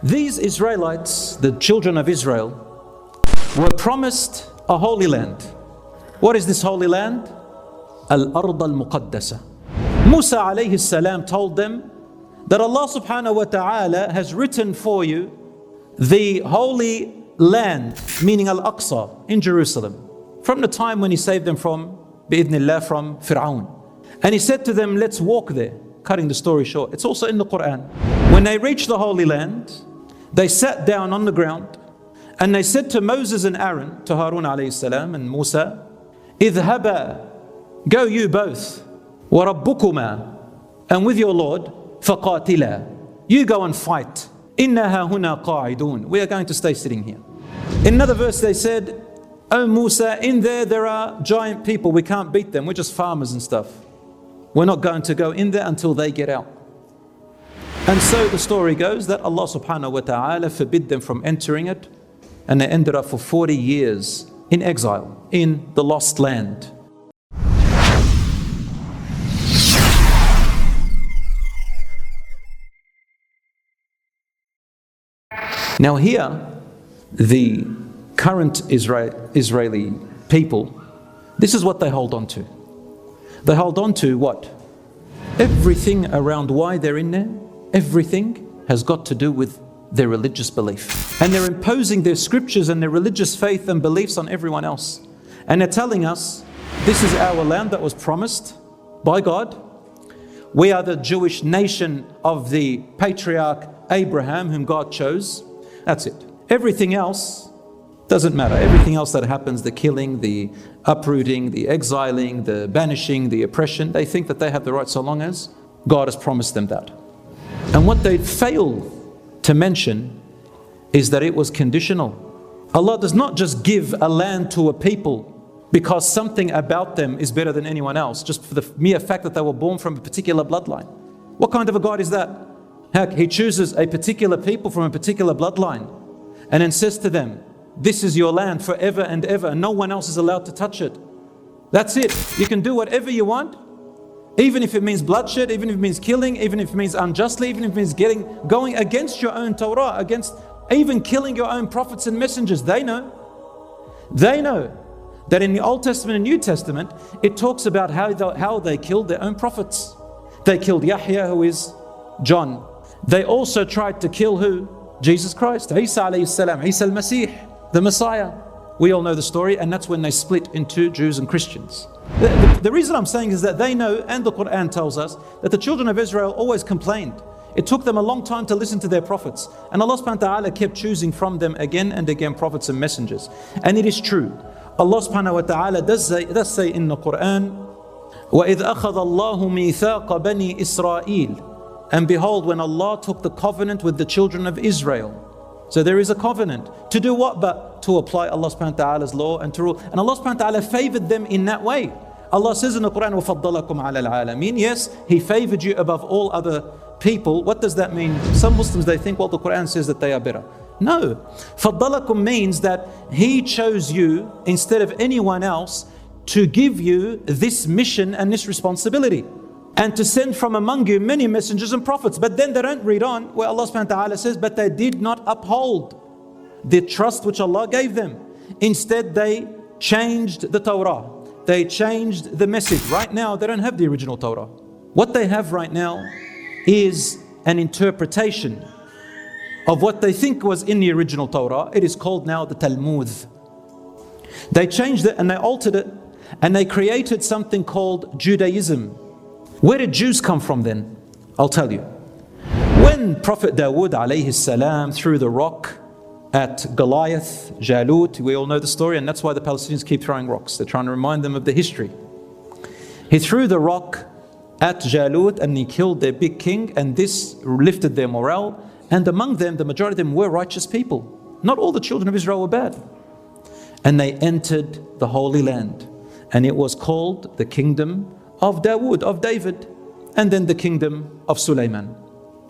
These Israelites, the children of Israel, were promised a holy land. What is this holy land? Al-Ard al-Muqaddasa. Musa alayhi salam told them that Allah subhanahu wa ta'ala has written for you the holy land, meaning Al-Aqsa in Jerusalem, from the time when he saved them from, bi'idhnillah, from Fir'aun. And he said to them, let's walk there. Cutting the story short, it's also in the Quran. When they reached the Holy Land, they sat down on the ground and they said to Moses and Aaron, to Harun alayhi salam and Musa, idhaba, go you both, wa rabbukuma, and with your Lord, faqatila, you go and fight. Innaha huna qa'idun, we are going to stay sitting here. In another verse they said, oh Musa, in there are giant people, we can't beat them, we're just farmers and stuff. We're not going to go in there until they get out. And so the story goes that Allah subhanahu wa ta'ala forbid them from entering it, and they ended up for 40 years in exile in the lost land. Now here, the current Israeli people, this is what they hold on to. They hold on to what? Everything around why they're in there, everything has got to do with their religious belief. And they're imposing their scriptures and their religious faith and beliefs on everyone else. And they're telling us, this is our land that was promised by God. We are the Jewish nation of the patriarch Abraham, whom God chose. That's it. Everything else doesn't matter. Everything else that happens, the killing, the uprooting, the exiling, the banishing, the oppression, they think that they have the right so long as God has promised them that. And what they fail to mention is that it was conditional. Allah does not just give a land to a people because something about them is better than anyone else, just for the mere fact that they were born from a particular bloodline. What kind of a God is that? Heck, He chooses a particular people from a particular bloodline and then says to them, this is your land forever and ever, and no one else is allowed to touch it. That's it. You can do whatever you want, even if it means bloodshed, even if it means killing, even if it means unjustly, even if it means going against your own Torah, against even killing your own prophets and messengers. They know that in the Old Testament and New Testament, it talks about how they killed their own prophets. They killed Yahya, who is John. They also tried to kill who? Jesus Christ, Isa alayhi salam, Isa al-Masih, the Messiah. We all know the story, and that's when they split into Jews and Christians. The reason I'm saying is that they know, and the Quran tells us, that the children of Israel always complained. It took them a long time to listen to their prophets, and Allah subhanahu wa ta'ala kept choosing from them again and again prophets and messengers. And it is true. Allah subhanahu wa ta'ala does say in the Quran, وَإِذْ أَخَذَ اللَّهُ مِيثَاقَ بَنِي إِسْرَائِيلَ. And behold, when Allah took the covenant with the children of Israel. So there is a covenant. To do what? But to apply Allah subhanahu wa ta'ala's law and to rule. And Allah subhanahu wa ta'ala favored them in that way. Allah says in the Quran, وَفَضَّلَكُمْ عَلَى الْعَالَمِينَ. Yes, He favored you above all other people. What does that mean? Some Muslims, they think, well, the Quran says that they are better. No. فَضَّلَكُمْ means that He chose you instead of anyone else to give you this mission and this responsibility, and to send from among you many messengers and prophets. But then they don't read on where Allah subhanahu wa ta'ala says, but they did not uphold the trust which Allah gave them. Instead, they changed the Torah. They changed the message. Right now, they don't have the original Torah. What they have right now is an interpretation of what they think was in the original Torah. It is called now the Talmud. They changed it and they altered it, and they created something called Judaism. Where did Jews come from then? I'll tell you. When Prophet Dawood alayhi salam threw the rock at Goliath, Jalut, we all know the story, and that's why the Palestinians keep throwing rocks. They're trying to remind them of the history. He threw the rock at Jalut and he killed their big king, and this lifted their morale. And among them, the majority of them were righteous people. Not all the children of Israel were bad. And they entered the Holy Land, and it was called the kingdom of Dawood, of David, and then the kingdom of Sulaiman.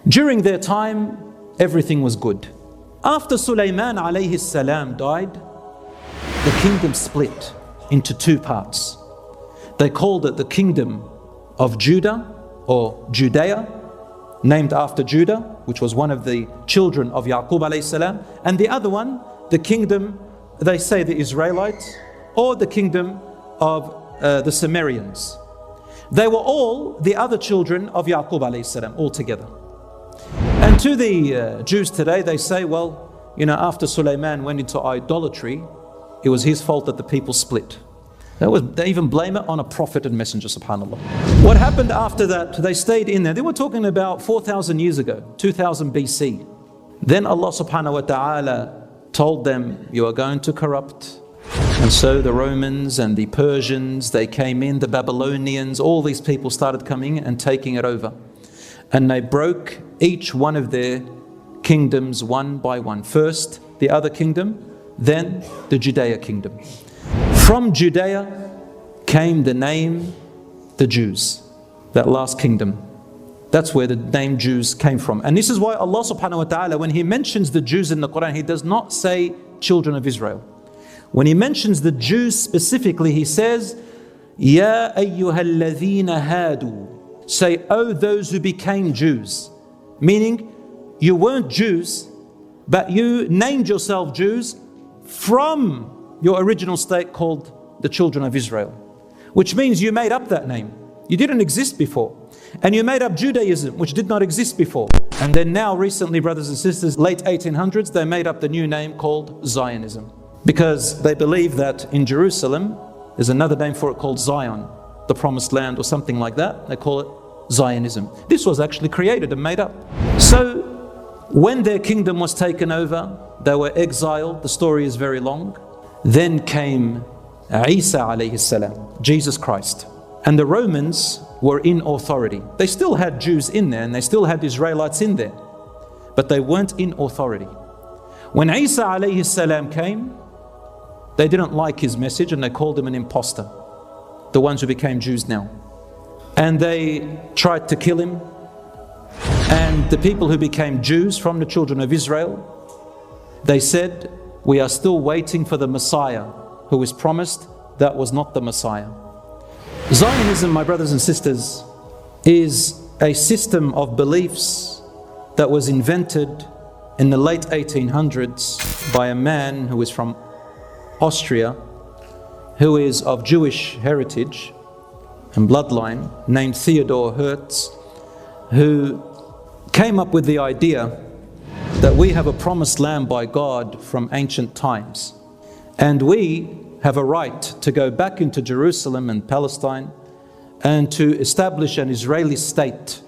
During their time, everything was good. After Sulaiman alayhi salam died, the kingdom split into two parts. They called it the kingdom of Judah, or Judea, named after Judah, which was one of the children of Yaqub alayhi salam, and the other one, the kingdom, they say the Israelites, or the kingdom of the Sumerians. They were all the other children of Yaqub alayhi salam, all together. And to the Jews today, they say, well, after Sulaiman went into idolatry, it was his fault that the people split. They even blame it on a prophet and messenger, subhanAllah. What happened after that, they stayed in there. They were talking about 4,000 years ago, 2000 BC. Then Allah subhanahu wa ta'ala told them, you are going to corrupt. And so the Romans and the Persians, they came in, the Babylonians, all these people started coming and taking it over. And they broke each one of their kingdoms one by one. First, the other kingdom, then the Judea kingdom. From Judea came the name, the Jews, that last kingdom. That's where the name Jews came from. And this is why Allah subhanahu wa ta'ala, when He mentions the Jews in the Quran, He does not say children of Israel. When He mentions the Jews specifically, He says, Ya ayyuhalladhina hadu. Say, oh, those who became Jews. Meaning, you weren't Jews, but you named yourself Jews from your original state called the Children of Israel. Which means you made up that name. You didn't exist before. And you made up Judaism, which did not exist before. And then now, recently, brothers and sisters, late 1800s, they made up the new name called Zionism. Because they believe that in Jerusalem, there's another name for it called Zion, the promised land or something like that. They call it Zionism. This was actually created and made up. So when their kingdom was taken over, they were exiled. The story is very long. Then came Isa alayhi salam, Jesus Christ. And the Romans were in authority. They still had Jews in there and they still had Israelites in there, but they weren't in authority. When Isa alayhi salam came, they didn't like his message and they called him an imposter, the ones who became Jews now. And they tried to kill him. And the people who became Jews from the children of Israel, they said, we are still waiting for the Messiah who is promised. That was not the Messiah. Zionism, my brothers and sisters, is a system of beliefs that was invented in the late 1800s by a man who is from Austria, who is of Jewish heritage and bloodline, named Theodor Hertz, who came up with the idea that we have a promised land by God from ancient times, and we have a right to go back into Jerusalem and Palestine and to establish an Israeli state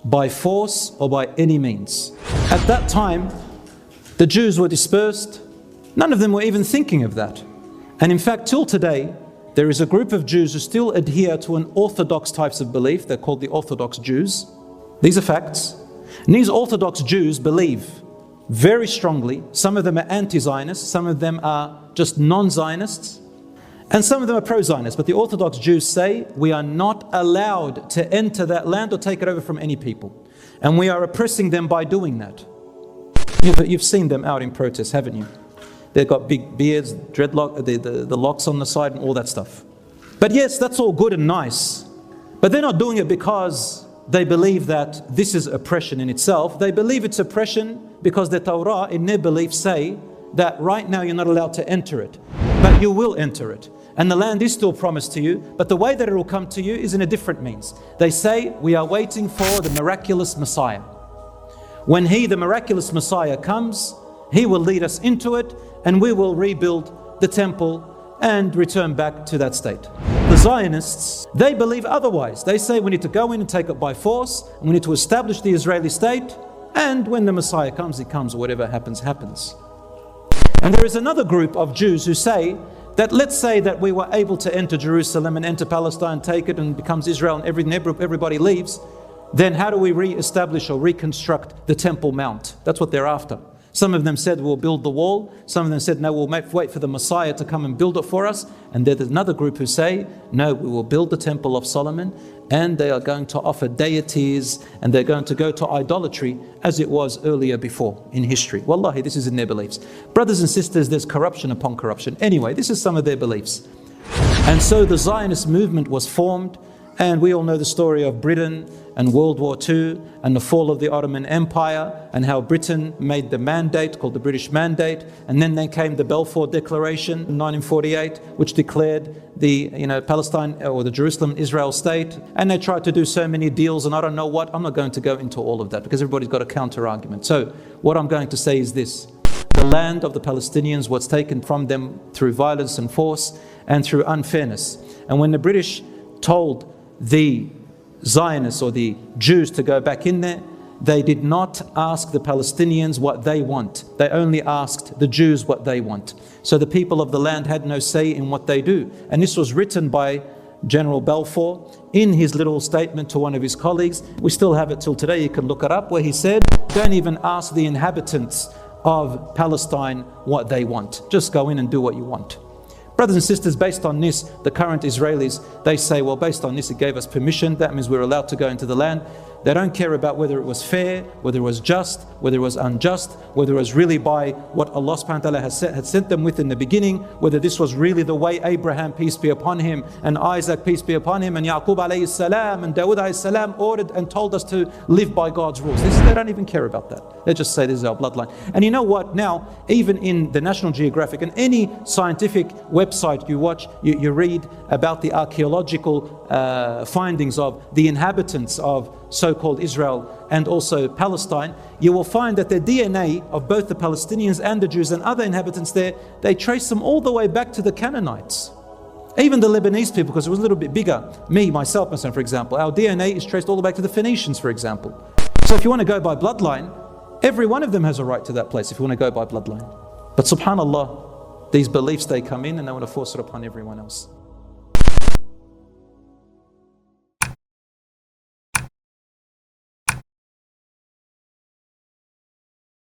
by force or by any means. At that time, the Jews were dispersed. None of them were even thinking of that. And in fact, till today, there is a group of Jews who still adhere to an orthodox types of belief. They're called the Orthodox Jews. These are facts. And these Orthodox Jews believe very strongly. Some of them are anti-Zionists, some of them are just non-Zionists, and some of them are pro-Zionists. But the Orthodox Jews say we are not allowed to enter that land or take it over from any people. And we are oppressing them by doing that. You've seen them out in protest, haven't you? They've got big beards, dreadlock, the locks on the side and all that stuff. But yes, that's all good and nice. But they're not doing it because they believe that this is oppression in itself. They believe it's oppression because the Torah in their belief say that right now you're not allowed to enter it, but you will enter it. And the land is still promised to you, but the way that it will come to you is in a different means. They say we are waiting for the miraculous Messiah. When He, the miraculous Messiah, comes, He will lead us into it and we will rebuild the temple and return back to that state. The Zionists, they believe otherwise. They say we need to go in and take it by force, and we need to establish the Israeli state, and when the Messiah comes, He comes, or whatever happens, happens. And there is another group of Jews who say that, let's say that we were able to enter Jerusalem and enter Palestine, take it and becomes Israel, and everybody leaves, then how do we re-establish or reconstruct the Temple Mount? That's what they're after. Some of them said we'll build the wall. Some of them said no, we'll wait for the Messiah to come and build it for us. And there's another group who say no, we will build the Temple of Solomon, and they are going to offer deities and they're going to go to idolatry as it was earlier before in history. Wallahi, this is in their beliefs. Brothers and sisters, there's corruption upon corruption. Anyway, this is some of their beliefs. And so the Zionist movement was formed, And we all know the story of Britain and World War II and the fall of the Ottoman Empire, and how Britain made the mandate called the British Mandate, and then there came the Balfour Declaration in 1948, which declared the Palestine or the Jerusalem Israel state, and they tried to do so many deals and I don't know what. I'm not going to go into all of that because everybody's got a counter argument. So what I'm going to say is this: the land of the Palestinians was taken from them through violence and force and through unfairness. And when the British told the Zionists or the Jews to go back in there, they did not ask the Palestinians what they want. They only asked the Jews what they want. So the people of the land had no say in what they do. And this was written by General Balfour in his little statement to one of his colleagues. We still have it till today, you can look it up, where he said, don't even ask the inhabitants of Palestine what they want. Just go in and do what you want. Brothers and sisters, based on this, the current Israelis, they say, well, based on this, it gave us permission. That means we're allowed to go into the land. They don't care about whether it was fair, whether it was just, whether it was unjust, whether it was really by what Allah subhanahu wa ta'ala had sent them with in the beginning, whether this was really the way Abraham, peace be upon him, and Isaac, peace be upon him, and Yaqub alayhi salam, and Dawood alayhi salam ordered and told us to live by God's rules. They don't even care about that. They just say this is our bloodline. And you know what? Now, even in the National Geographic and any scientific website you watch, you read about the archaeological findings of the inhabitants of so-called Israel and also Palestine, you will find that the DNA of both the Palestinians and the Jews and other inhabitants there, they trace them all the way back to the Canaanites. Even the Lebanese people, because it was a little bit bigger. Myself, for example, our DNA is traced all the way back to the Phoenicians, for example. So if you want to go by bloodline, every one of them has a right to that place if you want to go by bloodline. But subhanallah, these beliefs, they come in and they want to force it upon everyone else.